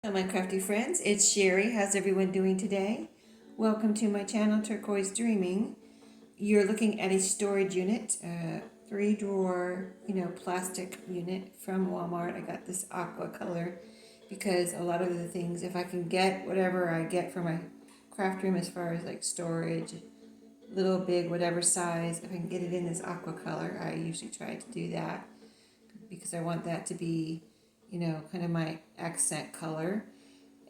Hello my crafty friends, it's Sheree. How's everyone doing today? Welcome to my channel, Turquoise Dreaming. You're looking at a storage unit, a 3-drawer, plastic unit from Walmart. I got this aqua color because a lot of the things, if I can get whatever I get for my craft room as far as like storage, little, big, whatever size, if I can get it in this aqua color, I usually try to do that because I want that to be, kind of my accent color.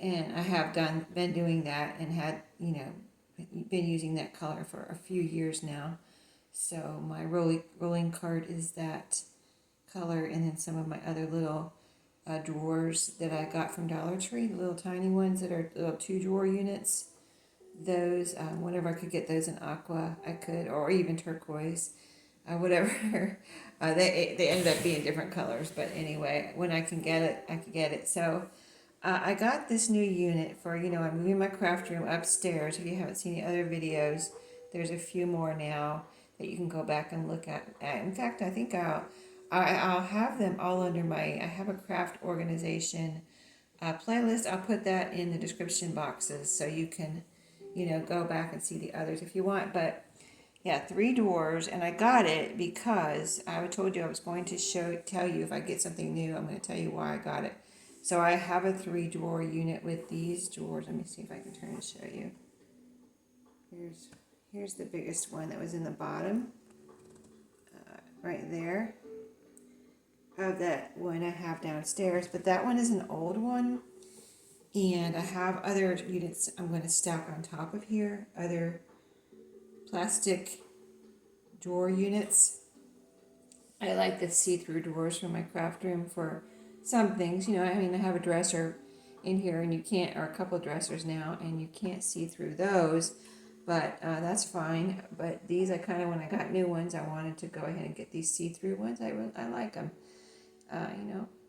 And I have been doing that and had, been using that color for a few years now. So my rolling cart is that color, and then some of my other little drawers that I got from Dollar Tree, the little tiny ones that are little 2-drawer units. Those, whenever I could get those in aqua, I could, or even turquoise, whatever. They ended up being different colors, but anyway, when I can get it, I can get it. So I got this new unit for, I'm moving my craft room upstairs. If you haven't seen the other videos, there's a few more now that you can go back and look at. In fact, I think I'll have them all under I have a craft organization playlist. I'll put that in the description boxes so you can, go back and see the others if you want. But yeah, 3 drawers, and I got it because I told you I was going to tell you if I get something new, I'm going to tell you why I got it. So I have a 3-drawer unit with these drawers. Let me see if I can turn and show you. Here's the biggest one that was in the bottom, right there, of that one I have downstairs. But that one is an old one, and I have other units I'm going to stack on top of here, other plastic drawer units. I like the see-through drawers for my craft room for some things. I have a dresser in here, and you can't, or a couple of dressers now, and you can't see through those, but that's fine. But these, when I got new ones, I wanted to go ahead and get these see-through ones. I like them,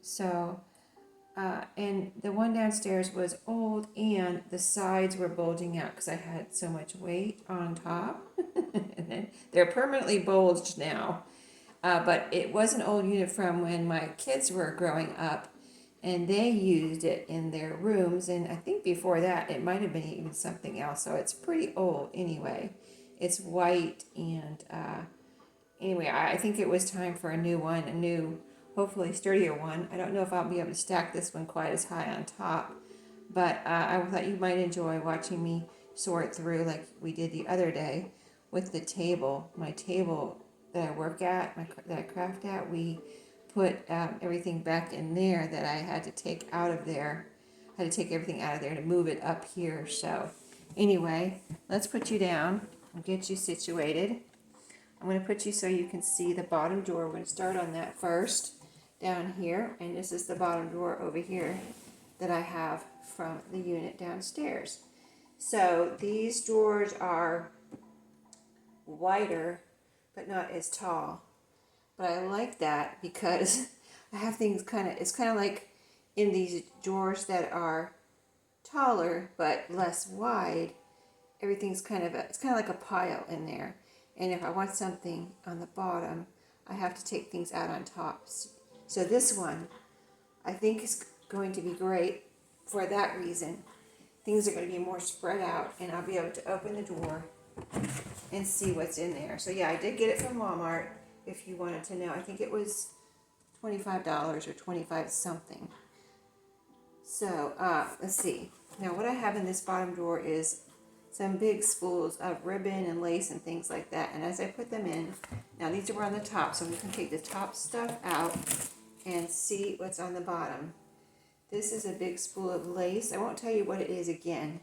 So, and the one downstairs was old, and the sides were bulging out because I had so much weight on top, and then they're permanently bulged now. But it was an old unit from when my kids were growing up, and they used it in their rooms. And I think before that, it might have been even something else. So it's pretty old anyway. It's white, and anyway, I think it was time for a new one, a new, hopefully sturdier one. I don't know if I'll be able to stack this one quite as high on top, but I thought you might enjoy watching me sort through like we did the other day with the table. My table that I work at, that I craft at, we put everything back in there that I had to take out of there. I had to take everything out of there to move it up here. So anyway, let's put you down and get you situated. I'm going to put you so you can see the bottom drawer. We're going to start on that first, down here. And this is the bottom drawer over here that I have from the unit downstairs. So these drawers are wider, but not as tall. But I like that because I have things it's kind of like in these drawers that are taller but less wide, everything's it's kind of like a pile in there. And if I want something on the bottom, I have to take things out on top. So this one, I think, is going to be great for that reason. Things are going to be more spread out, and I'll be able to open the drawer and see what's in there. So yeah, I did get it from Walmart, if you wanted to know. I think it was $25 or 25 something. So let's see. Now what I have in this bottom drawer is some big spools of ribbon and lace and things like that. And as I put them in, now these are on the top, so we can take the top stuff out and see what's on the bottom. This is a big spool of lace. I won't tell you what it is again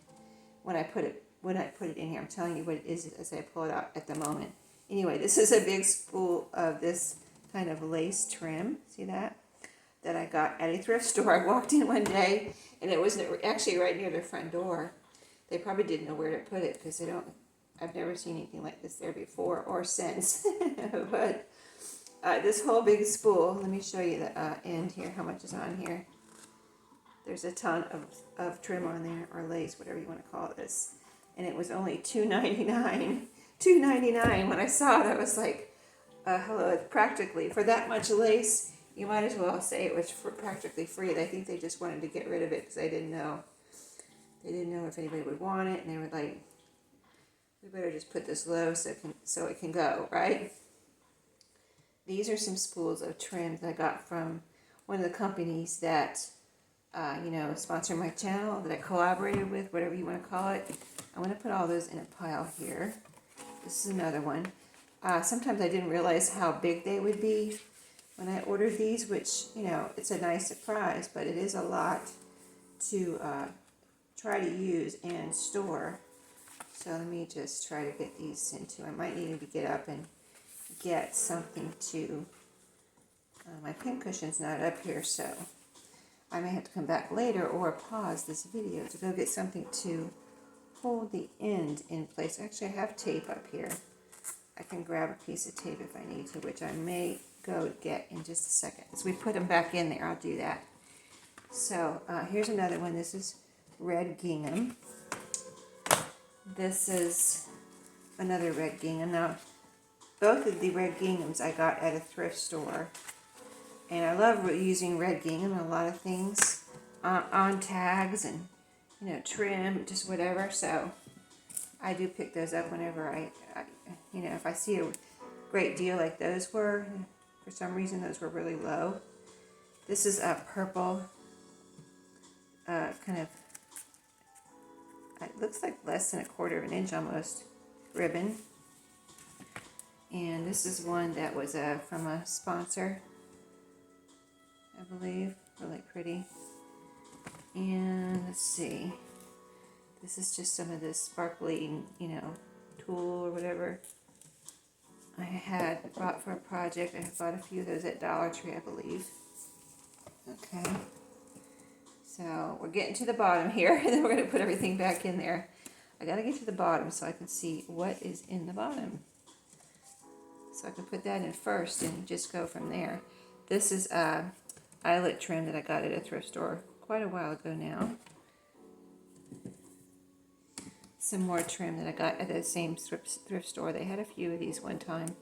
when I put it in here. I'm telling you what it is as I pull it out at the moment. Anyway, this is a big spool of this kind of lace trim. See that? That I got at a thrift store. I walked in one day, and it was actually right near the front door. They probably didn't know where to put it because I've never seen anything like this there before or since. But this whole big spool, let me show you the end here, how much is on here. There's a ton of trim on there, or lace, whatever you want to call this. And it was only $2.99. $2.99. When I saw it, I was like, hello, practically. For that much lace, you might as well say it was practically free. I think they just wanted to get rid of it because they didn't know if anybody would want it, and they were like, we better just put this low so it can go, right? These are some spools of trim that I got from one of the companies that sponsor my channel, that I collaborated with, whatever you want to call it. I'm going to put all those in a pile here. This is another one. Sometimes I didn't realize how big they would be when I ordered these, which, it's a nice surprise, but it is a lot to try to use and store. So let me just try to get these into. I might need to get up and get something to. My pin cushion's not up here, so I may have to come back later or pause this video to go get something to hold the end in place. Actually, I have tape up here. I can grab a piece of tape if I need to, which I may go get in just a second. As we put them back in there, I'll do that. So here's another one. This is red gingham. This is another red gingham. Now, both of the red ginghams I got at a thrift store. And I love using red gingham in a lot of things. On tags and, trim, just whatever. So I do pick those up whenever I if I see a great deal like those were. For some reason, those were really low. This is a purple, kind of, it looks like less than 1/4 of an inch almost, ribbon. And this is one that was from a sponsor, I believe. Really pretty. And let's see. This is just some of this sparkly, tulle or whatever I had bought for a project. I bought a few of those at Dollar Tree, I believe. Okay. So we're getting to the bottom here, and then we're going to put everything back in there. I got to get to the bottom so I can see what is in the bottom. So I can put that in first and just go from there. This is eyelet trim that I got at a thrift store quite a while ago now. Some more trim that I got at the same thrift store. They had a few of these one time.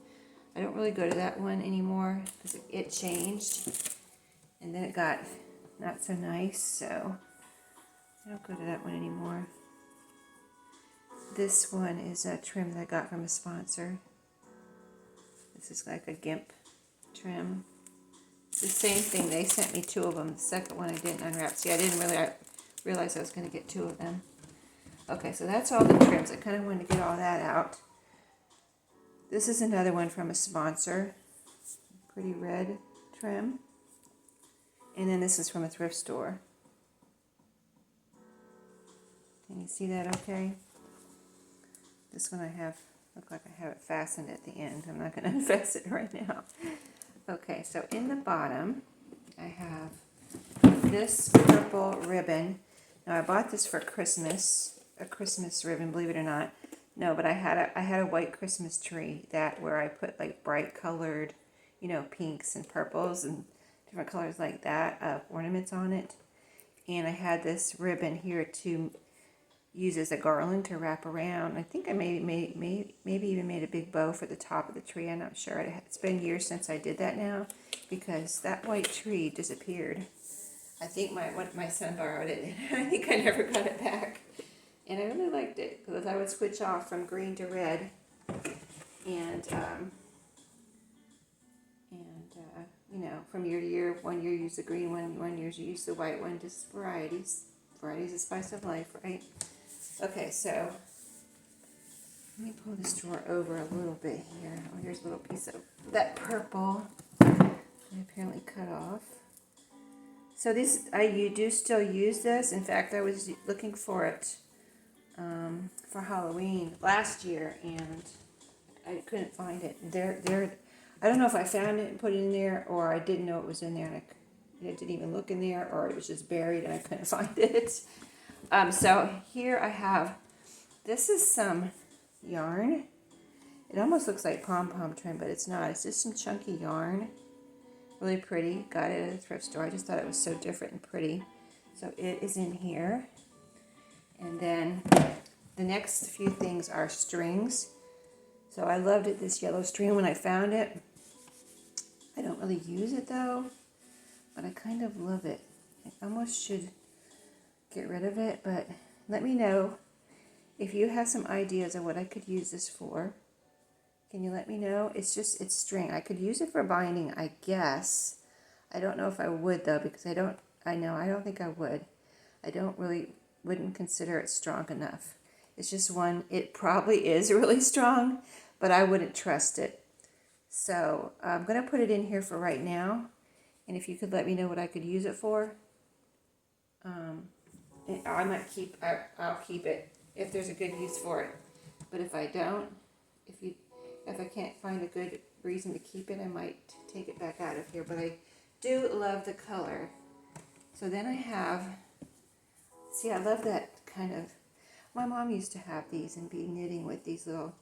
I don't really go to that one anymore because it changed. And then it got not so nice, so I don't go to that one anymore. This one is a trim that I got from a sponsor. This is like a gimp trim. It's the same thing. They sent me 2 of them. The second one I didn't unwrap. See, I didn't really realize I was going to get 2 of them. Okay, so that's all the trims. I kind of wanted to get all that out. This is another one from a sponsor. Pretty red trim. And then this is from a thrift store. Can you see that okay? This one I have, look like I have it fastened at the end. I'm not going to unfasten it right now. Okay, so in the bottom, I have this purple ribbon. Now I bought this for Christmas. A Christmas ribbon, believe it or not. No, but I had a white Christmas tree where I put like bright colored, pinks and purples and different colors like that, ornaments on it. And I had this ribbon here to use as a garland to wrap around. I think I maybe even made a big bow for the top of the tree. I'm not sure. It's been years since I did that now because that white tree disappeared. I think my son borrowed it. I think I never got it back. And I really liked it because I would switch off from green to red, and from year to year, one year you use the green one year you use the white one, just varieties. Varieties the spice of life, right? Okay, so let me pull this drawer over a little bit here. Oh, here's a little piece of that purple I apparently cut off. So you do still use this. In fact, I was looking for it for Halloween last year, and I couldn't find it. I don't know if I found it and put it in there, or I didn't know it was in there, and I didn't even look in there, or it was just buried and I couldn't find it. So here I have, this is some yarn. It almost looks like pom-pom trim, but it's not. It's just some chunky yarn. Really pretty. Got it at a thrift store. I just thought it was so different and pretty. So it is in here. And then the next few things are strings. So I loved it, this yellow string when I found it. I don't really use it though. but I kind of love it. I almost should get rid of it, but let me know if you have some ideas of what I could use this for. Can you let me know? It's string. I could use it for binding, I guess. I don't know if I would though, because I don't think I would. I wouldn't consider it strong enough. It's just one, it probably is really strong, but I wouldn't trust it. So I'm going to put it in here for right now. And if you could let me know what I could use it for, I might I'll keep it if there's a good use for it. But if I don't, if I can't find a good reason to keep it, I might take it back out of here. But I do love the color. So then I have, see, I love that kind of, my mom used to have these and be knitting with these little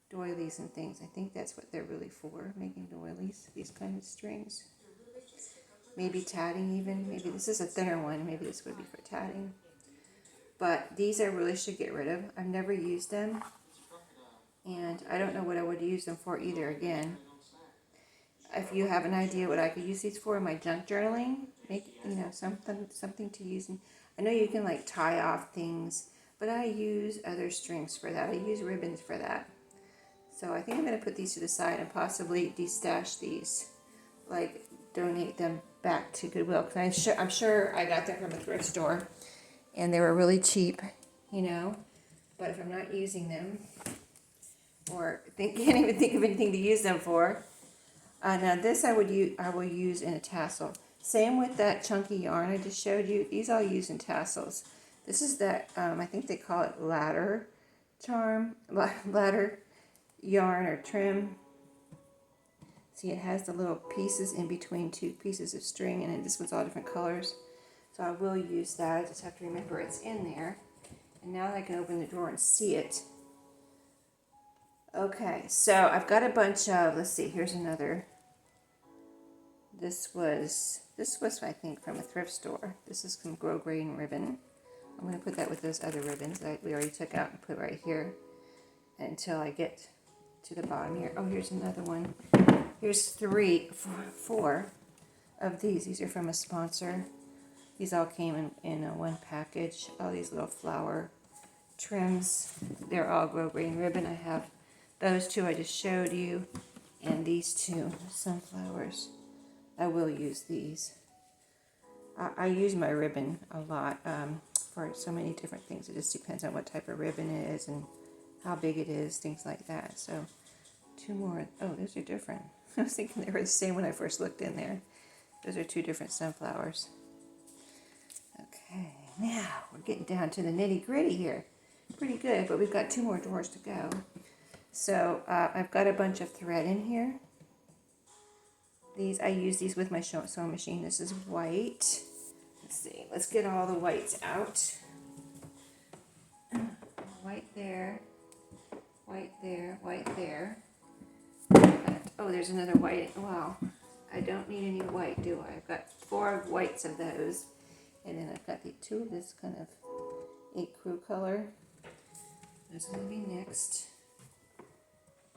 doilies and things. I think that's what they're really for, making doilies, these kind of strings. Maybe tatting even. Maybe this is a thinner one. Maybe this would be for tatting. But these I really should get rid of. I've never used them. And I don't know what I would use them for either again. If you have an idea what I could use these for in my junk journaling, make something to use. I know you can like tie off things, but I use other strings for that. I use ribbons for that. So I think I'm going to put these to the side and possibly destash these, like donate them back to Goodwill. Because I'm sure I got them from a thrift store, and they were really cheap, But if I'm not using them, or can't even think of anything to use them for, now this I will use in a tassel. Same with that chunky yarn I just showed you. These I'll use in tassels. This is that I think they call it ladder yarn or trim. See, it has the little pieces in between two pieces of string, and this one's all different colors. So I will use that. I just have to remember it's in there. And now that I can open the drawer and see it. Okay, so I've got a bunch of, let's see, here's another. This was I think from a thrift store. This is some grosgrain ribbon. I'm going to put that with those other ribbons that we already took out and put right here until I get to the bottom here. Oh, here's another one. Here's 4 of these. These are from a sponsor. These all came in one package. All these little flower trims. They're all grosgrain ribbon. I have those 2 I just showed you, and these 2 sunflowers. I will use these. I use my ribbon a lot for so many different things. It just depends on what type of ribbon it is and how big it is, things like that. So 2 more. Oh, those are different. I was thinking they were the same when I first looked in there. Those are 2 different sunflowers. Okay, now we're getting down to the nitty gritty here. Pretty good, but we've got 2 more drawers to go. So I've got a bunch of thread in here. I use these with my sewing machine. This is white. Let's see. Let's get all the whites out. White there. White there. White there. Oh, there's another white. Wow. I don't need any white, do I? I've got 4 whites of those. And then I've got the 2 of this kind of ecru color. That's going to be next.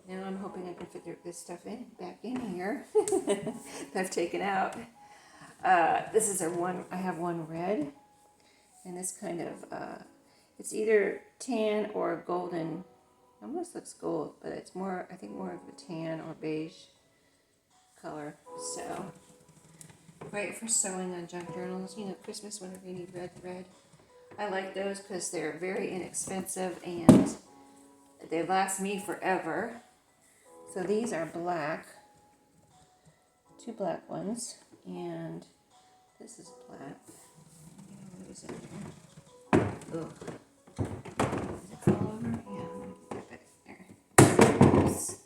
Now I'm hoping I can fit this stuff back in here that I've taken out. This is I have one red, and this kind of, it's either tan or golden. It almost looks gold, but it's more, I think more of a tan or beige color. So, great for sewing on junk journals. Christmas, whenever you need red thread. I like those because they're very inexpensive and they last me forever. So these are black, 2 black ones, and this is black. What is it here? Ugh. Is it all over? Yeah, I'm going to get that back there. Oops.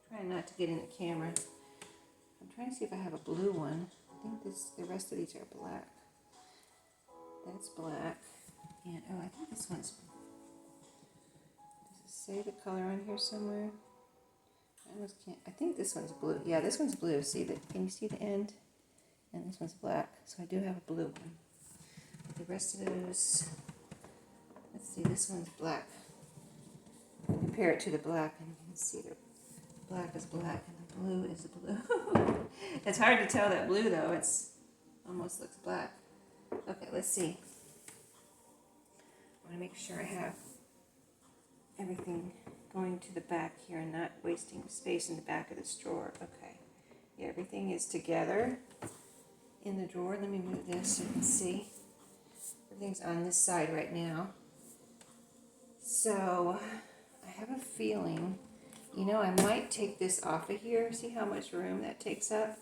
Trying not to get in the camera. I'm trying to see if I have a blue one. I think the rest of these are black. That's black. And, oh, I think this one's, say the color on here somewhere. I almost can't. I think this one's blue. Yeah, this one's blue. See that? Can you see the end? And this one's black. So I do have a blue one. The rest of those. Let's see. This one's black. Compare it to the black, and you can see the black is black, and the blue is blue. It's hard to tell that blue though. It's almost looks black. Okay, let's see. I want to make sure I have everything going to the back here and not wasting space in the back of this drawer. Okay. Yeah, everything is together in the drawer. Let me move this so you can see. Everything's on this side right now. So I have a feeling, you know, I might take this off of here. See how much room that takes up?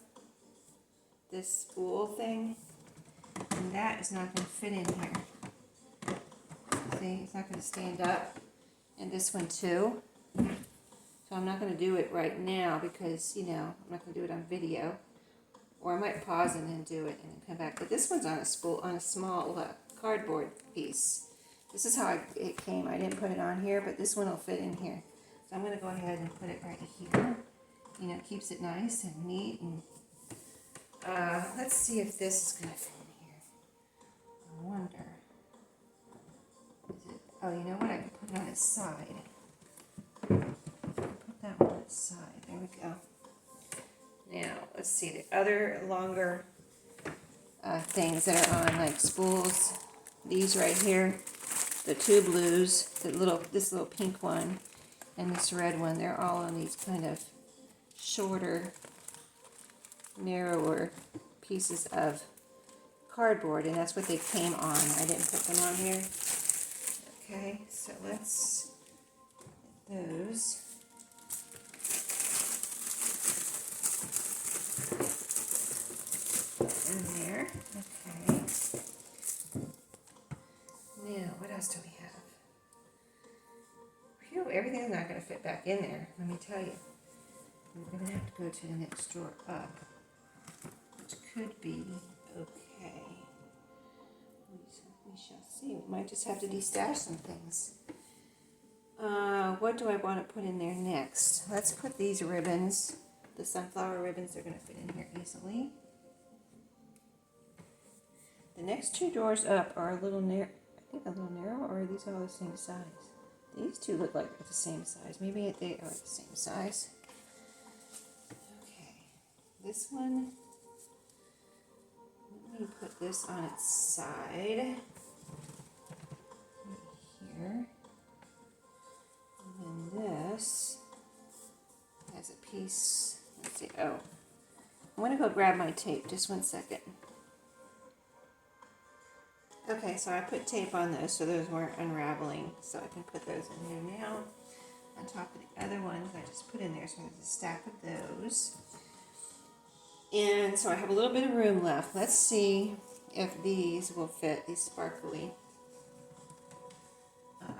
This spool thing. And that is not going to fit in here. See, it's not going to stand up. And this one too. So I'm not going to do it right now because, you know, I'm not going to do it on video. Or I might pause and then do it and then come back. But this one's on a spool, on a small cardboard piece. This is how it came. I didn't put it on here, but this one will fit in here. So I'm going to go ahead and put it right here. You know, it keeps it nice and neat. And let's see if this is going to fit in here. I wonder. Is it? Oh, you know what? I can put it on its side. Put that one on its side. There we go. Now, let's see. The other longer things that are on, like spools. These right here. The two blues. This little pink one. And this red one. They're all on these kind of shorter, narrower pieces of cardboard, and that's what they came on. I didn't put them on here. Okay, so let's get those. In there. Okay. Now, what else do we have? Phew, everything's not going to fit back in there, let me tell you. We're going to have to go to the next drawer up, which could be okay. We shall see. We might just have to destash some things. What do I want to put in there next? Let's put these ribbons, the sunflower ribbons, they're going to fit in here easily. The next two drawers up are a little narrow, I think a little narrow, or are these all the same size? These two look like they're the same size. Maybe they are the same size. Okay, this one, let me put this on its side, right here, and then this has a piece, let's see, oh, I'm going to go grab my tape, just one second. Okay, so I put tape on those so those weren't unraveling, so I can put those in there now. On top of the other ones I just put in there, so there's a stack of those. And so I have a little bit of room left. Let's see if these will fit, these sparkly. Will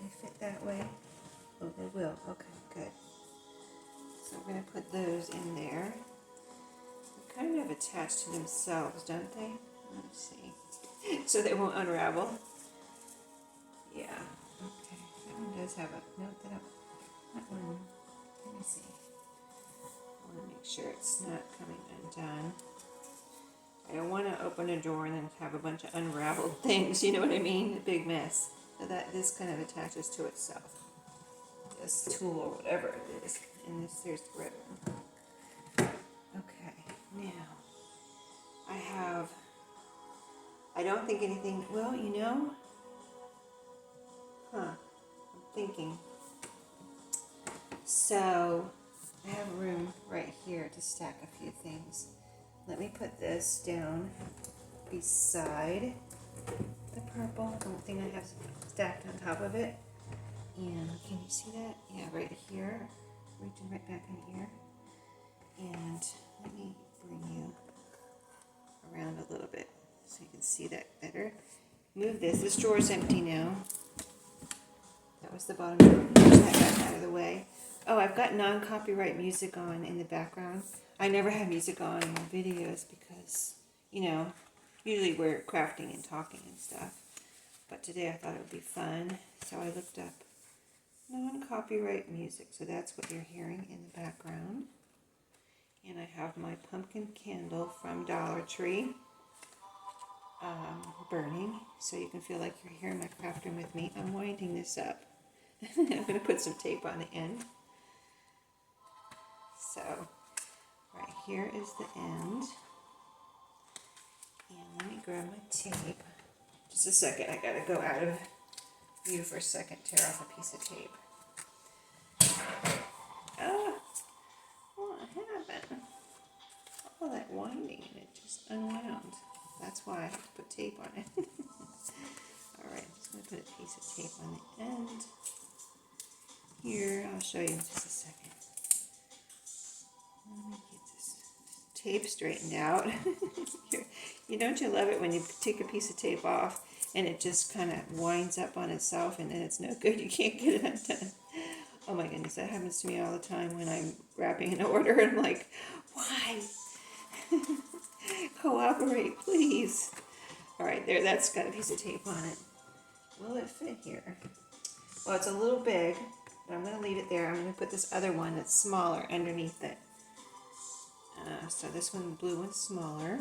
they fit that way? Oh, they will. Okay, good. So we're going to put those in there. They're kind of attached to themselves, don't they? Let's see. So they won't unravel. Yeah. Okay. That one does have a note that one. Let me see. I want to make sure it's not coming undone. I don't want to open a drawer and then have a bunch of unraveled things. You know what I mean? A big mess. So that this kind of attaches to itself. This tool or whatever it is. And this, there's the red one. Okay. Now I don't think anything, well, you know, I'm thinking. So, I have room right here to stack a few things. Let me put this down beside the purple, the thing I have stacked on top of it. And can you see that? Yeah, right here, reaching right back in here. And let me bring you around a little bit so you can see that better. Move this. This drawer is empty now. That was the bottom drawer. Push that out of the way. Oh, I've got non-copyright music on in the background. I never have music on in my videos because, you know, usually we're crafting and talking and stuff. But today I thought it would be fun, so I looked up non-copyright music. So that's what you're hearing in the background. And I have my pumpkin candle from Dollar Tree burning, so you can feel like you're here in my craft room with me. I'm winding this up. I'm going to put some tape on the end. So right here is the end. And let me grab my tape. Just a second, I gotta go out of view for a second, tear off a piece of tape. Oh, what happened? All that winding and it just unwound. That's why I have to put tape on it. Alright, I'm just going to put a piece of tape on the end. Here, I'll show you in just a second. Let me get this tape straightened out. Don't you love it when you take a piece of tape off and it just kind of winds up on itself and then it's no good, you can't get it undone. Oh my goodness, that happens to me all the time when I'm wrapping an order. I'm like, why? Cooperate, please. Alright, there, that's got a piece of tape on it. Will it fit here? Well, it's a little big, but I'm going to leave it there. I'm going to put this other one that's smaller underneath it. So this one, the blue one's smaller.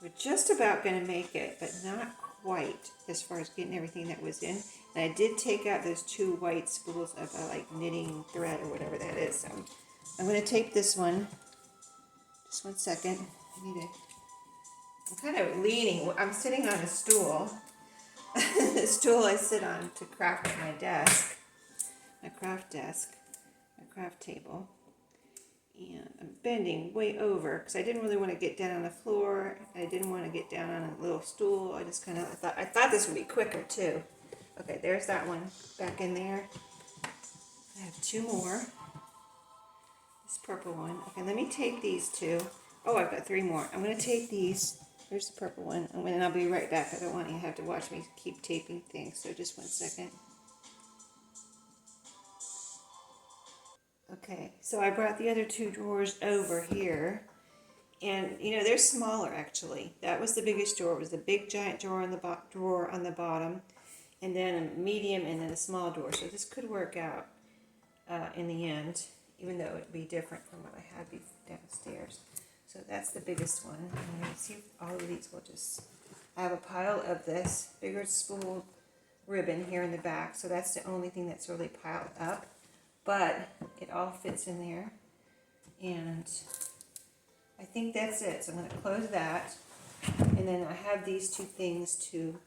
We're just about going to make it, but not quite as far as getting everything that was in. And I did take out those 2 white spools of like knitting thread or whatever that is. So I'm going to tape this one. Just 1 second. I'm kind of leaning. I'm sitting on a stool. The stool I sit on to craft at my desk, my craft table. And I'm bending way over because I didn't really want to get down on the floor. I didn't want to get down on a little stool. I just kind of I thought this would be quicker too. Okay, there's that one back in there. I have 2 more. This purple one. Okay, let me tape these 2. Oh, I've got 3 more. I'm going to tape these. Here's the purple one. And I'll be right back. I don't want you to have to watch me keep taping things. So just 1 second. Okay, so I brought the other 2 drawers over here. And, they're smaller actually. That was the biggest drawer. It was the big giant drawer on the bottom. And then a medium and then a small drawer. So this could work out in the end. Even though it would be different from what I had downstairs. So that's the biggest one. And you see all of these will just... I have a pile of this bigger spooled ribbon here in the back. So that's the only thing that's really piled up. But it all fits in there. And I think that's it. So I'm going to close that. And then I have these 2 things to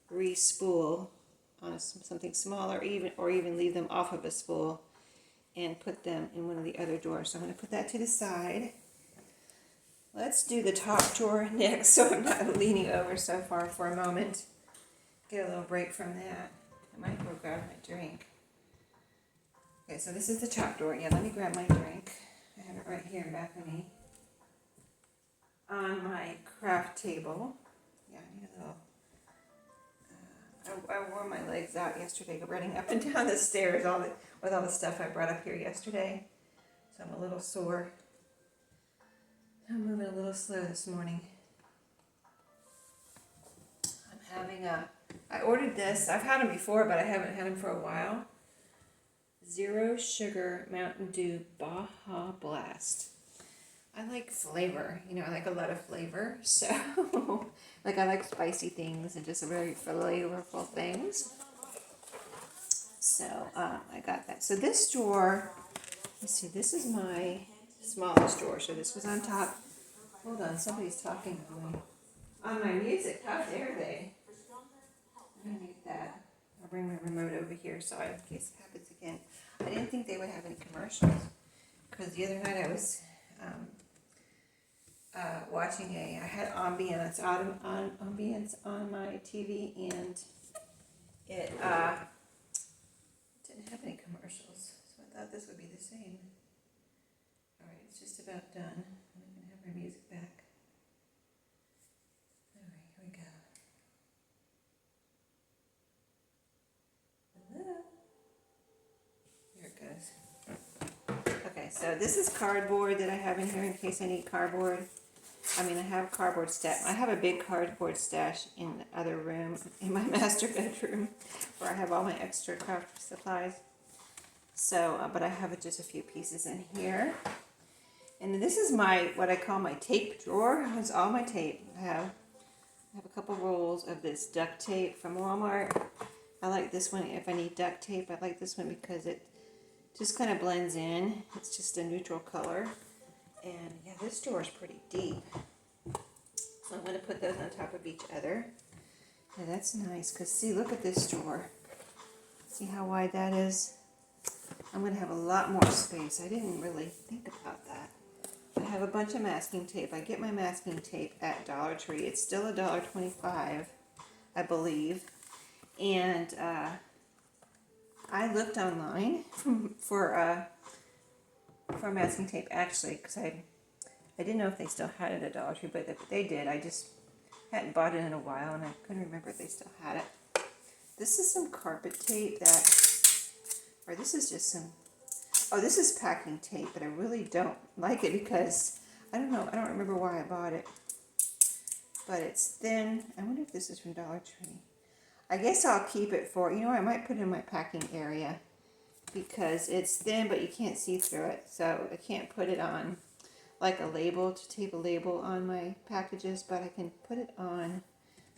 re-spool on something smaller or even leave them off of a spool and put them in one of the other drawers. So I'm going to put that to the side. Let's do the top drawer next so I'm not leaning over so far for a moment. Get a little break from that. I might go grab my drink. Okay, so this is the top drawer. Yeah, let me grab my drink. I have it right here back of me. On my craft table. Yeah, I need a little... I wore my legs out yesterday running up and down the stairs with all the stuff I brought up here yesterday. So I'm a little sore. I'm moving a little slow this morning. I ordered this. I've had them before, but I haven't had them for a while. 0 Sugar Mountain Dew Baja Blast. I like flavor. I like a lot of flavor. So, I like spicy things and just very flavorful things. So, I got that. So this drawer, let's see, this is my smallest drawer. So this was on top. Hold on, somebody's talking on my music. How dare they? I'm going to mute that. I'll bring my remote over here so in case it happens again. I didn't think they would have any commercials because the other night I was watching I had ambience on my TV and it didn't have any commercials. So I thought this would be the same. Alright, it's just about done. I'm going to have my music back. Alright, here we go. Hello? Here it goes. Okay, so this is cardboard that I have in here in case I need cardboard. I have cardboard stash. I have a big cardboard stash in the other room, in my master bedroom, where I have all my extra craft supplies. So, but I have just a few pieces in here. And this is what I call my tape drawer. It's all my tape. I have a couple rolls of this duct tape from Walmart. I like this one if I need duct tape. I like this one because it Just kind of blends in. It's just a neutral color. And yeah, this drawer is pretty deep. So I'm going to put those on top of each other. Yeah, that's nice, because see, look at this drawer. See how wide that is? I'm going to have a lot more space. I didn't really think about that. I have a bunch of masking tape. I get my masking tape at Dollar Tree. It's still $1.25, I believe. And I looked online for masking tape, actually, because I didn't know if they still had it at Dollar Tree, but they did. I just hadn't bought it in a while, and I couldn't remember if they still had it. This is some carpet tape or this is just some, oh, this is packing tape, but I really don't like it because, I don't know, I don't remember why I bought it. But it's thin. I wonder if this is from Dollar Tree. I guess I'll keep it for, I might put it in my packing area because it's thin, but you can't see through it. So I can't put it on like a label, to tape a label on my packages, but I can put it on,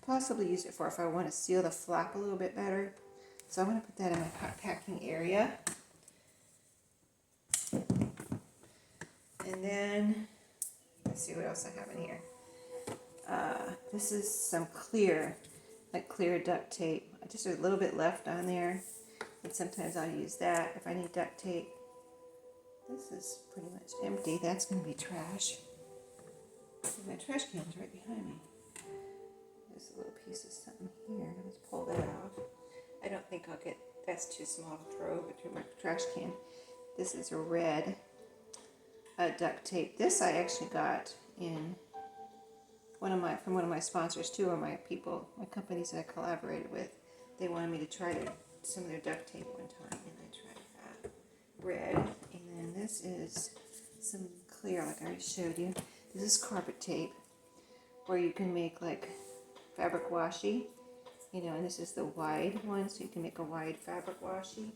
possibly use it for if I want to seal the flap a little bit better. So I'm going to put that in my packing area. And then, let's see what else I have in here. This is some clear duct tape. Just a little bit left on there. And sometimes I'll use that if I need duct tape. This is pretty much empty. That's going to be trash. My trash can is right behind me. There's a little piece of something here. Let's pull that off. I don't think I'll get, that's too small to throw over to my trash can. This is a red duct tape. This I actually got in from one of my sponsors, two of my companies that I collaborated with. They wanted me to try some of their duct tape one time, and I tried that. Red. And then this is some clear, like I already showed you. This is carpet tape, where you can make like fabric washi, and this is the wide one, so you can make a wide fabric washi.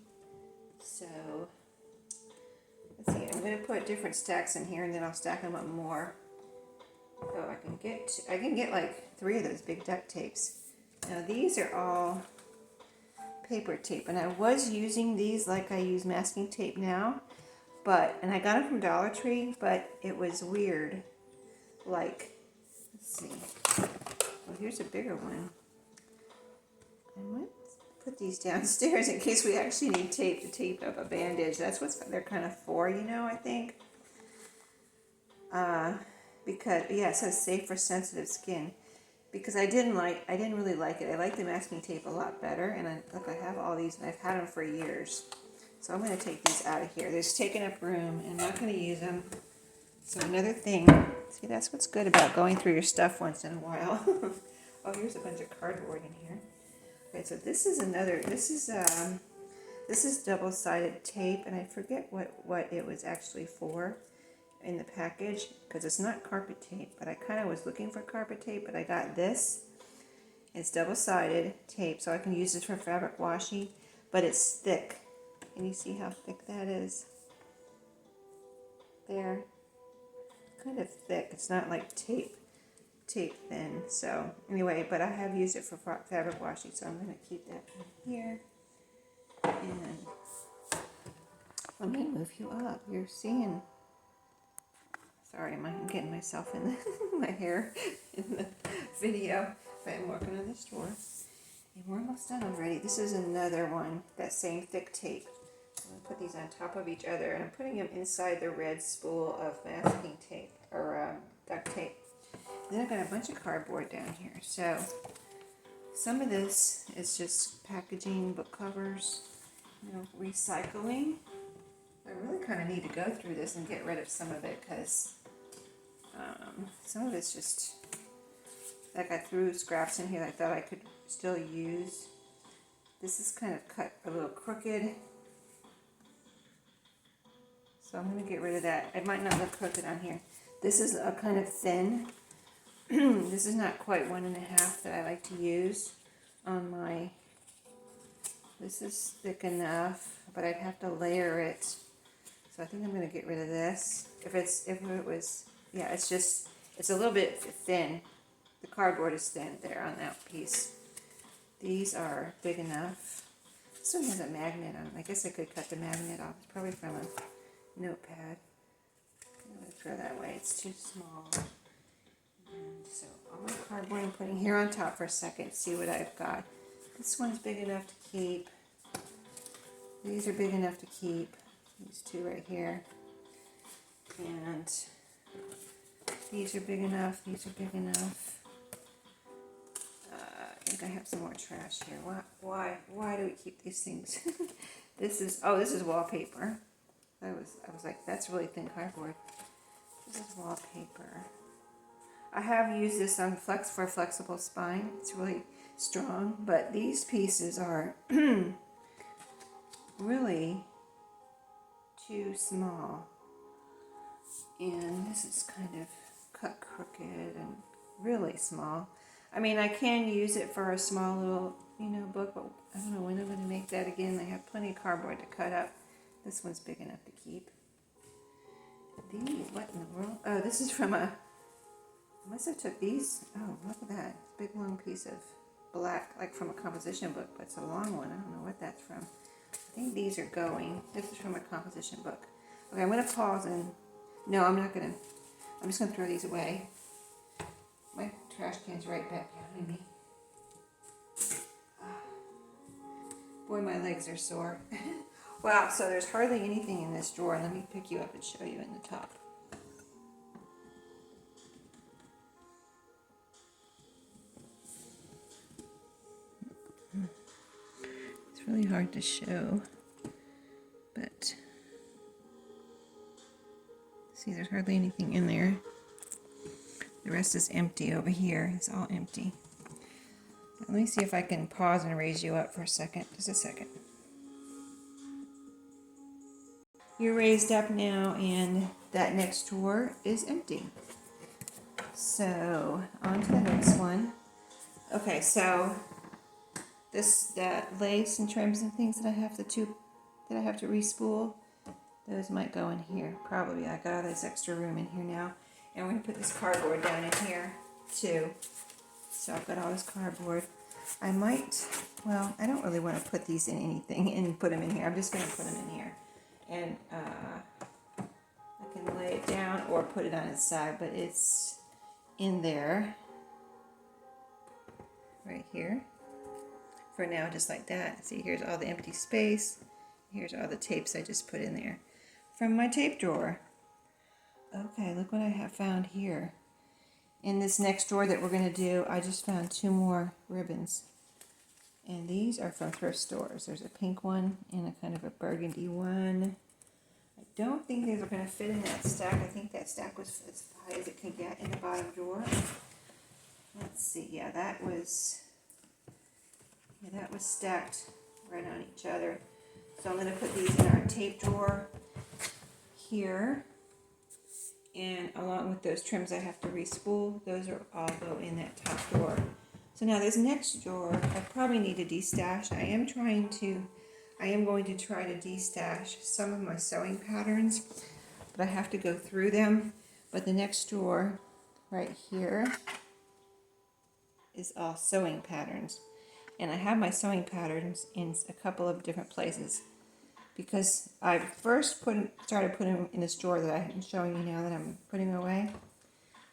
So, let's see, I'm going to put different stacks in here, and then I'll stack them up more. So I can get like 3 of those big duct tapes. Now these are all paper tape, and I was using these like I use masking tape now, and I got them from Dollar Tree, but it was weird. Like, let's see. Oh, here's a bigger one. I might put these downstairs in case we actually need tape to tape up a bandage. That's what they're kind of for, I think. Because, yeah, it says safe for sensitive skin. Because I didn't really like it. I like the masking tape a lot better. And I have all these, and I've had them for years. So I'm going to take these out of here. They're just taking up room, and I'm not going to use them. So another thing, see, that's what's good about going through your stuff once in a while. Oh, here's a bunch of cardboard in here. Okay, so this is double-sided tape, and I forget what it was actually for in the package, because it's not carpet tape, but I kind of was looking for carpet tape, but I got this. It's double-sided tape, so I can use this for fabric washi, but it's thick. Can you see how thick that is? There. Kind of thick. It's not like tape thin. So anyway, but I have used it for fabric washi, so I'm going to keep that in here. And let me move you up. You're seeing. Sorry, I'm getting myself in my hair in the video. But I'm working on this drawer. And we're almost done already. This is another one, that same thick tape. I'm going to put these on top of each other, and I'm putting them inside the red spool of masking tape, or duct tape. And then I've got a bunch of cardboard down here. So some of this is just packaging, book covers, recycling. I really kind of need to go through this and get rid of some of it, because some of it's just, like, I threw scraps in here that I thought I could still use. This is kind of cut a little crooked, so I'm going to get rid of that. It might not look crooked on here. This is a kind of thin. This is not quite 1.5 that I like to use on my, this is thick enough, but I'd have to layer it. So I think I'm going to get rid of this. If it was, yeah, it's a little bit thin. The cardboard is thin there on that piece. These are big enough. This one has a magnet on it. I guess I could cut the magnet off. It's probably from a notepad. I'm going to throw that away. It's too small. And so all my cardboard I'm putting here on top for a second. See what I've got. This one's big enough to keep. These are big enough to keep. These two right here. And these are big enough. These are big enough. I think I have some more trash here. Why do we keep these things? This is wallpaper. I was like, that's really thin cardboard. This is wallpaper. I have used this on for a flexible spine. It's really strong, but these pieces are really too small. And this is kind of cut crooked and really small. I mean, I can use it for a small little, book, but I don't know when I'm going to make that again. I have plenty of cardboard to cut up. This one's big enough to keep. These, what in the world? Oh, this is from I must have took these. Oh, look at that. It's a big long piece of black, like from a composition book, but it's a long one. I don't know what that's from. I think these are going. This is from a composition book. Okay, I'm going to pause and, no, I'm not going to. I'm just going to throw these away. My trash can's right back behind me. Boy, my legs are sore. Wow, so there's hardly anything in this drawer. Let me pick you up and show you in the top. It's really hard to show, but see, there's hardly anything in there. The rest is empty over here. It's all empty. Let me see if I can pause and raise you up for a second. Just a second. You're raised up now, and that next drawer is empty. So, on to the next one. Okay, so that lace and trims and things that I have to re-spool, those might go in here. Probably. I got all this extra room in here now. And we're going to put this cardboard down in here, too. So I've got all this cardboard. I don't really want to put these in anything and put them in here. I'm just going to put them in here. And I can lay it down or put it on its side, but it's in there. Right here. For now, just like that. See, here's all the empty space. Here's all the tapes I just put in there. From my tape drawer. Okay, look what I have found here. In this next drawer that we're going to do, I just found 2 more ribbons. And these are from thrift stores. There's a pink one and a kind of a burgundy one. I don't think these are going to fit in that stack. I think that stack was as high as it could get in the bottom drawer. Let's see. Yeah, that was stacked right on each other. So I'm going to put these in our tape drawer here. And along with those trims I have to re-spool, those are all go in that top drawer. So now this next drawer, I probably need to destash. I am going to try to destash some of my sewing patterns, but I have to go through them. But the next drawer right here is all sewing patterns. And I have my sewing patterns in a couple of different places. Because I first started putting them in this drawer that I'm showing you now that I'm putting away.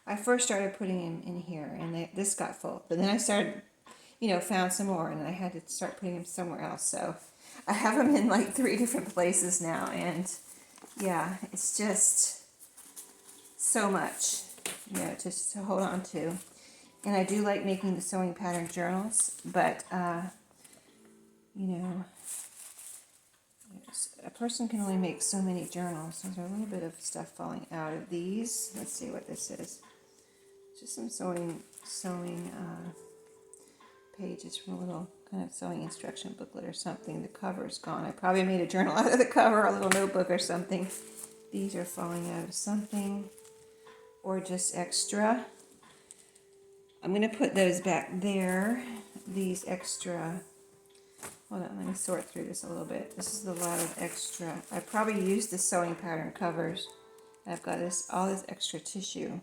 I first started putting them in here, and this got full. But then I started, found some more, and I had to start putting them somewhere else. So I have them in like 3 different places now, and yeah, it's just so much, just to hold on to. And I do like making the sewing pattern journals, but a person can only make so many journals. There's a little bit of stuff falling out of these. Let's see what this is. Just some sewing pages from a little kind of sewing instruction booklet or something. The cover's gone. I probably made a journal out of the cover, a little notebook or something. These are falling out of something, or just extra. I'm going to put those back there. These extra. Hold on, let me sort through this a little bit. This is a lot of extra. I probably used the sewing pattern covers. I've got all this extra tissue.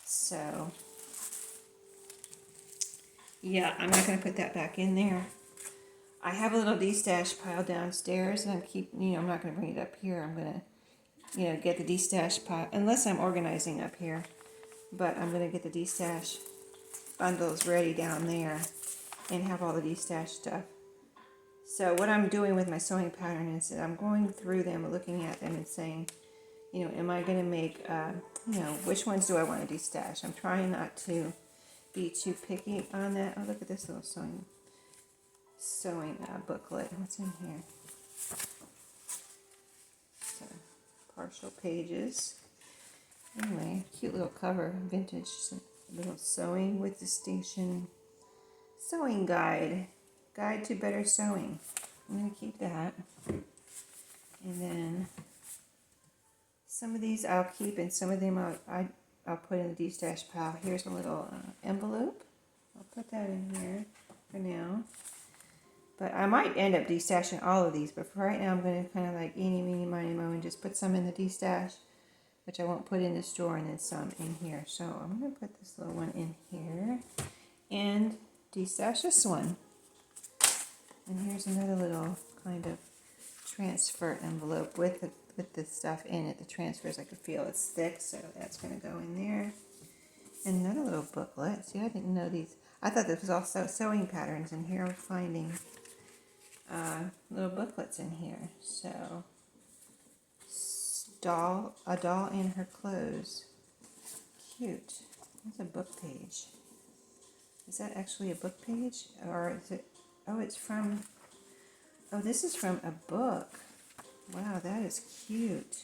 So, yeah, I'm not going to put that back in there. I have a little de-stash pile downstairs, and I'm not going to bring it up here. I'm going to, get the de-stash pile, unless I'm organizing up here. But I'm going to get the de-stash bundles ready down there and have all the de-stash stuff. So what I'm doing with my sewing pattern is that I'm going through them, looking at them and saying, am I going to make, which ones do I want to de-stash? I'm trying not to be too picky on that. Oh, look at this little sewing booklet. What's in here? So, partial pages. Anyway, cute little cover, vintage, some little sewing with distinction. Sewing guide to better sewing. I'm going to keep that. And then some of these I'll keep, and some of them I'll put in the de-stash pile. Here's a little envelope. I'll put that in here for now. But I might end up de-stashing all of these, but for right now I'm going to kind of like eeny, meeny, miny, mo, and just put some in the de-stash, which I won't put in this drawer, and then some in here. So I'm going to put this little one in here and de-stash this one. And here's another little kind of transfer envelope with the stuff in it. The transfers, I can feel it's thick, so that's going to go in there. And another little booklet. See, I didn't know these. I thought this was also sewing patterns, and here I'm finding little booklets in here. So, a doll in her clothes. Cute. That's a book page. Is that actually a book page? Or is it, this is from a book. Wow, that is cute.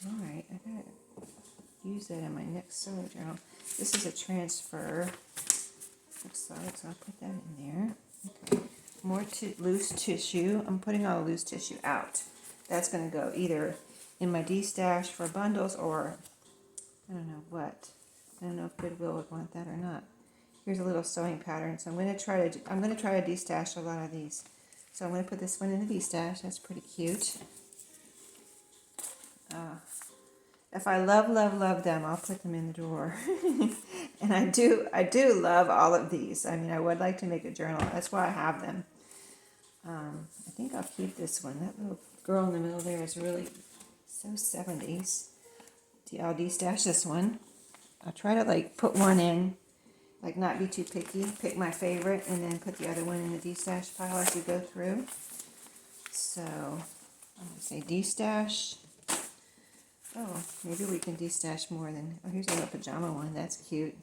Alright, I gotta use that in my next sewing journal. This is a transfer. Looks like, so I'll put that in there. Okay. More loose tissue. I'm putting all the loose tissue out. That's going to go either in my de-stash for bundles, or I don't know what. I don't know if Goodwill would want that or not. Here's a little sewing pattern. So I'm going to try to de-stash a lot of these. So I'm going to put this one in the de-stash. That's pretty cute. If I love them, I'll put them in the drawer. And I do love all of these. I mean, I would like to make a journal. That's why I have them. I think I'll keep this one. That little girl in the middle there is really so 70s. I'll de-stash this one. I'll try to put one in, not be too picky. Pick my favorite and then put the other one in the de-stash pile as you go through. So I'm going to say de-stash. Oh, maybe we can de-stash more than... Oh, here's a little pajama one. That's cute.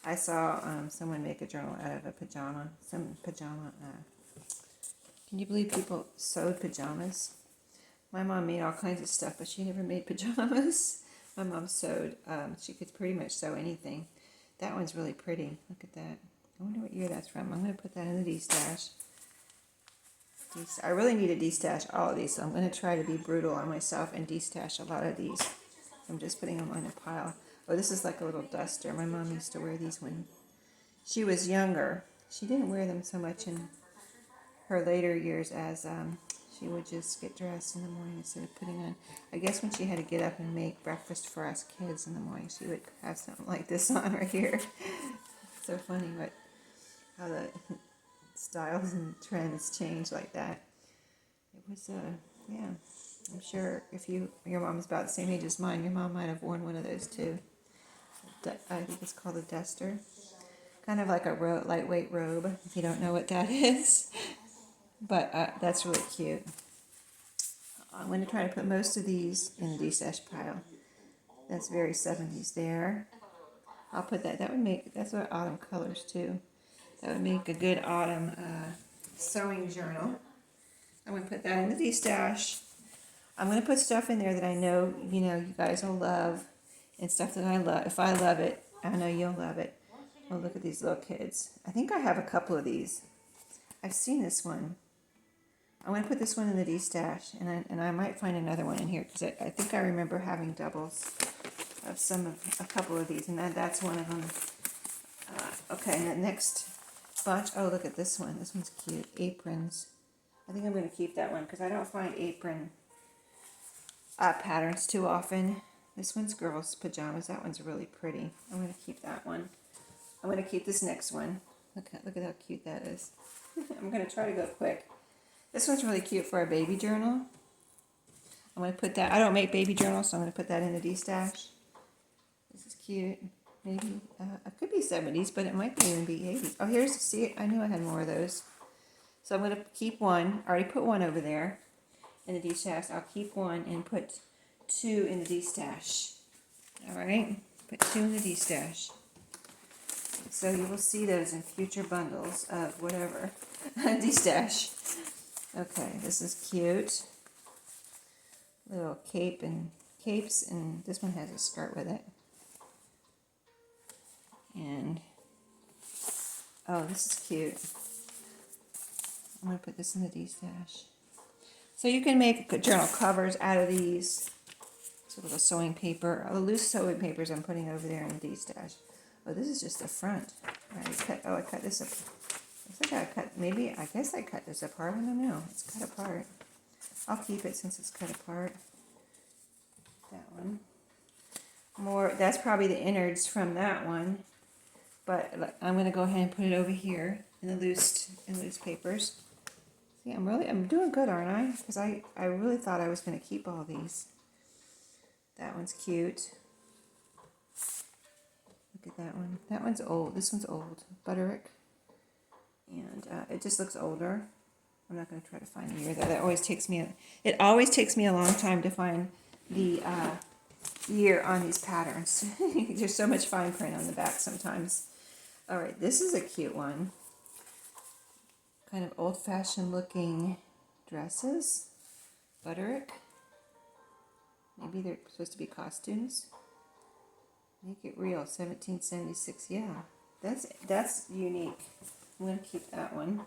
I saw someone make a journal out of a pajama. Can you believe people sewed pajamas? My mom made all kinds of stuff, but she never made pajamas. My mom sewed. She could pretty much sew anything. That one's really pretty. Look at that. I wonder what year that's from. I'm going to put that in the de-stash. I really need to de-stash all of these, so I'm going to try to be brutal on myself and de-stash a lot of these. I'm just putting them on a pile. Oh, this is like a little duster. My mom used to wear these when she was younger. She didn't wear them so much in her later years, as she would just get dressed in the morning instead of putting on. I guess when she had to get up and make breakfast for us kids in the morning, she would have something like this on right here. So funny how the styles and trends change like that. It was yeah, I'm sure if your mom's about the same age as mine, your mom might have worn one of those too. I think it's called a duster, kind of like a lightweight robe, if you don't know what that is. But that's really cute. I'm going to try to put most of these in the de-stash pile. That's very 70s there. I'll put that would make, that's what autumn colors too. That would make a good autumn sewing journal. I'm going to put that in the de-stash. I'm going to put stuff in there that I know, you guys will love, and stuff that I love. If I love it, I know you'll love it. Oh, look at these little kids. I think I have a couple of these. I've seen this one. I'm going to put this one in the de-stash, and I might find another one in here, because I think I remember having doubles of a couple of these, and that's one of them. Okay, and the next bunch, oh, look at this one. This one's cute. Aprons. I think I'm going to keep that one, because I don't find apron patterns too often. This one's girls' pajamas. That one's really pretty. I'm going to keep that one. I'm going to keep this next one. Look at how cute that is. I'm going to try to go quick. This one's really cute for a baby journal. I'm going to put that, I don't make baby journals, so I'm going to put that in the D-stash. This is cute. Maybe, it could be 70s, but it might even be 80s. Oh, here's, see, I knew I had more of those. So I'm going to keep one. I already put one over there in the D-stash. I'll keep one and put 2 in the D-stash. All right, put 2 in the D-stash. So you will see those in future bundles of whatever. D-stash. Okay, this is cute. Little capes, and this one has a skirt with it. And, oh, this is cute. I'm going to put this in the D-stash. So you can make journal covers out of these. Sort of a sewing paper. The loose sewing papers I'm putting over there in the D-stash. Oh, this is just the front. I cut this up. Looks like I guess I cut this apart. I don't know. It's cut apart. I'll keep it since it's cut apart. That one. More, that's probably the innards from that one. But I'm going to go ahead and put it over here in the loose papers. See, I'm doing good, aren't I? Because I really thought I was going to keep all these. That one's cute. Look at that one. That one's old. This one's old. Butterick. And it just looks older. I'm not going to try to find the year though. It always takes me a long time to find the year on these patterns. There's so much fine print on the back sometimes. All right, this is a cute one. Kind of old-fashioned looking dresses. Butterick. Maybe they're supposed to be costumes. Make it real, 1776. Yeah, that's unique. I'm going to keep that one.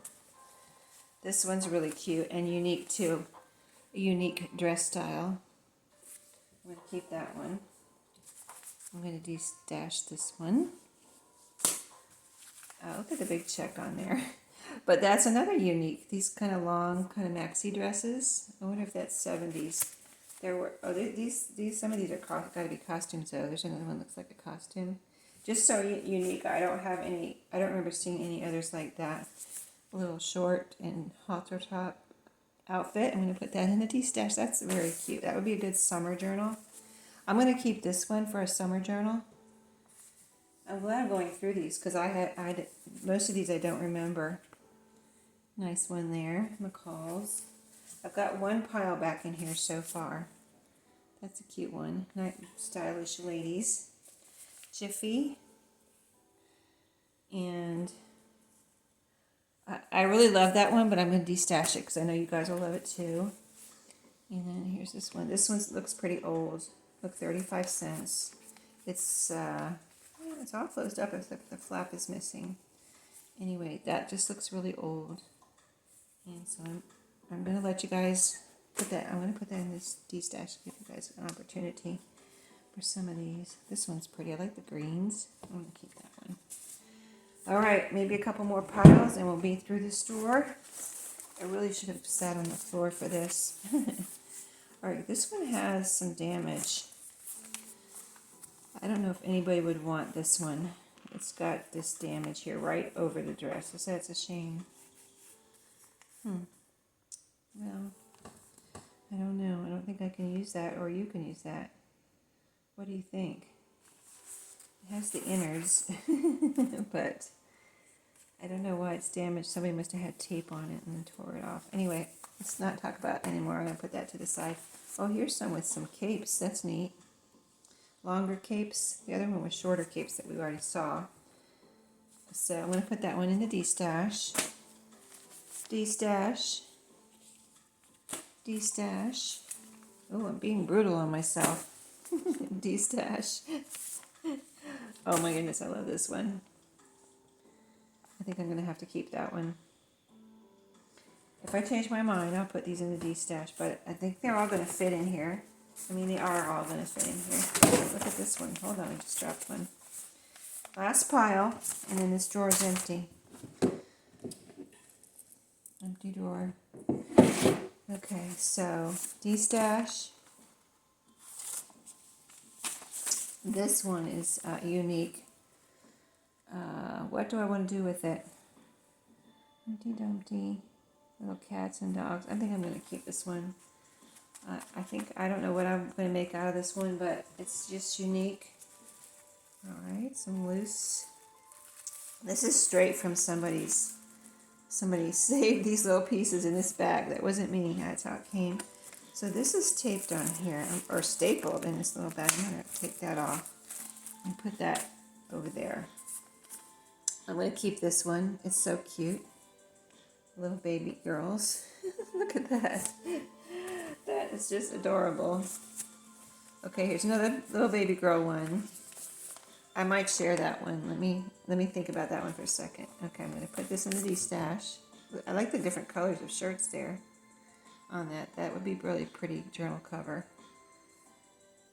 This one's really cute and unique too. A unique dress style. I'm going to keep that one. I'm going to de-stash this one. Oh, look at the big check on there. But that's another unique. These kind of long, kind of maxi dresses. I wonder if that's 70s. There were, oh, some of these are got to be costumes though. There's another one that looks like a costume. Just so unique. I don't remember seeing any others like that. A little short and halter top outfit. I'm going to put that in the D-stash. That's very cute. That would be a good summer journal. I'm going to keep this one for a summer journal. I'm glad I'm going through these because I had most of these I don't remember. Nice one there. McCall's. I've got one pile back in here so far. That's a cute one. Nice, stylish ladies. Jiffy. And I really love that one, but I'm going to de-stash it because I know you guys will love it too. And then here's this one. This one looks pretty old. Look, 35 cents. It's all closed up except the flap is missing. Anyway, that just looks really old. And so I'm going to let you guys put that. I'm going to put that in this D-stash to give you guys an opportunity for some of these. This one's pretty. I like the greens. I'm going to keep that one. All right, maybe a couple more piles and we'll be through the store. I really should have sat on the floor for this. All right, this one has some damage. I don't know if anybody would want this one. It's got this damage here right over the dress. I said it's a shame. Well, I don't know. I don't think I can use that, or you can use that. What do you think? It has the innards, but I don't know why it's damaged. Somebody must have had tape on it and then tore it off. Anyway, let's not talk about it anymore. I'm going to put that to the side. Oh, here's some with some capes. That's neat. Longer capes. The other one was shorter capes that we already saw. So I'm going to put that one in the D-stash. D-stash. D-stash. Oh, I'm being brutal on myself. D-stash. Oh my goodness, I love this one. I think I'm going to have to keep that one. If I change my mind, I'll put these in the D-stash, but I think they're all going to fit in here. I mean, they are all going to fit in here. Look at this one. Hold on, I just dropped one. Last pile, and then this drawer is empty. Empty drawer. Okay, so D-stash. This one is unique. What do I want to do with it? Humpty Dumpty, little cats and dogs. I think I'm going to keep this one. I don't know what I'm going to make out of this one, but it's just unique. All right, some loose. This is straight from somebody saved these little pieces in this bag. That wasn't me. That's how it came. So this is taped on here, or stapled in this little bag. I'm going to take that off and put that over there. I'm going to keep this one. It's so cute. Little baby girls. Look at that. That is just adorable. Okay, here's another little baby girl one. I might share that one. Let me think about that one for a second. Okay, I'm going to put this in the D-stash. I like the different colors of shirts there on that. That would be really pretty journal cover.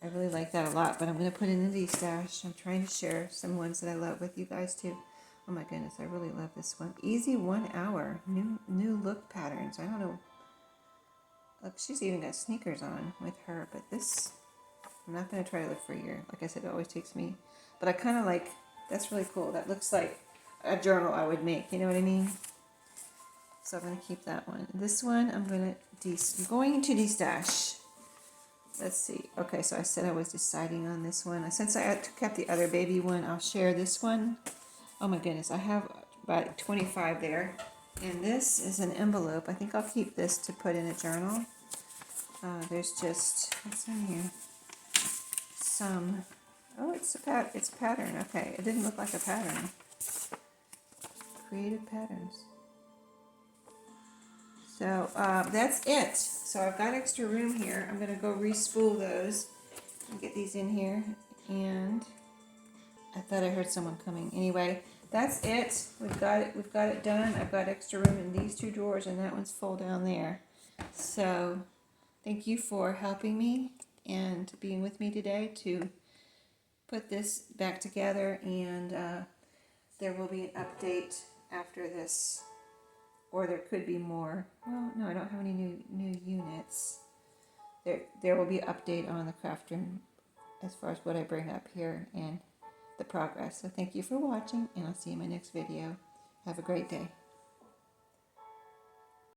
I really like that a lot, but I'm going to put it in the D-stash. I'm trying to share some ones that I love with you guys too. Oh my goodness, I really love this one. Easy 1 hour. New look patterns. I don't know. Look, she's even got sneakers on with her, but this, I'm not going to try to look for a year. Like I said, it always takes me. But I kind of like, that's really cool. That looks like a journal I would make. You know what I mean? So I'm going to keep that one. This one, I'm going to de-stash. Let's see. Okay, so I said I was deciding on this one. Since I kept the other baby one, I'll share this one. Oh my goodness, I have about 25 there. And this is an envelope. I think I'll keep this to put in a journal. There's just, what's in here? Some, oh, it's a pattern. Okay, it didn't look like a pattern. Creative patterns. So that's it. So I've got extra room here. I'm going to go re-spool those and get these in here. And I thought I heard someone coming. Anyway, that's it. We've got it done. I've got extra room in these two drawers, and that one's full down there. So thank you for helping me and being with me today to put this back together. And there will be an update after this, or there could be more. Well, no, I don't have any new units. There will be an update on the craft room as far as what I bring up here and the progress. So thank you for watching, and I'll see you in my next video. Have a great day.